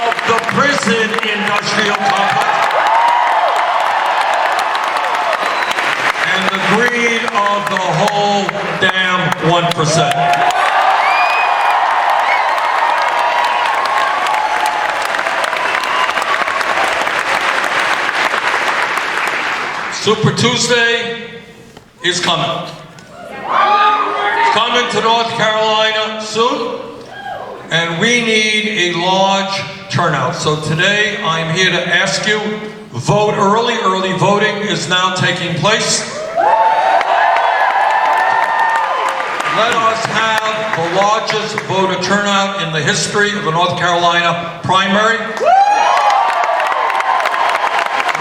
of the prison industrial complex, and the greed of the whole damn 1%. Super Tuesday is coming. It's coming to North Carolina soon, and we need a large turnout. So today I'm here to ask you, vote early. Early voting is now taking place. Let us have the largest voter turnout in the history of the North Carolina primary.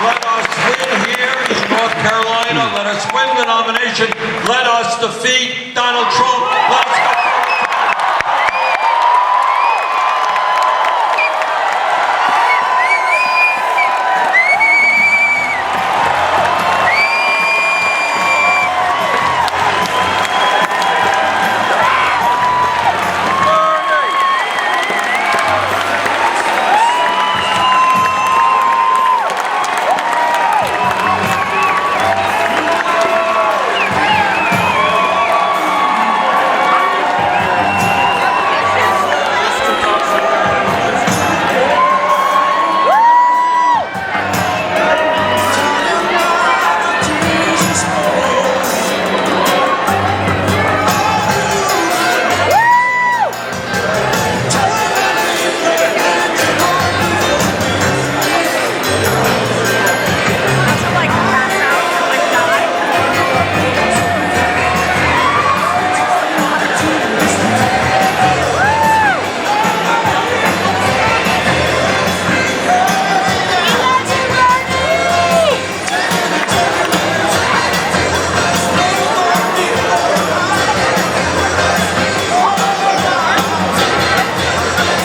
Let us win here in North Carolina. Let us win the nomination. Let us defeat Donald Trump. Let's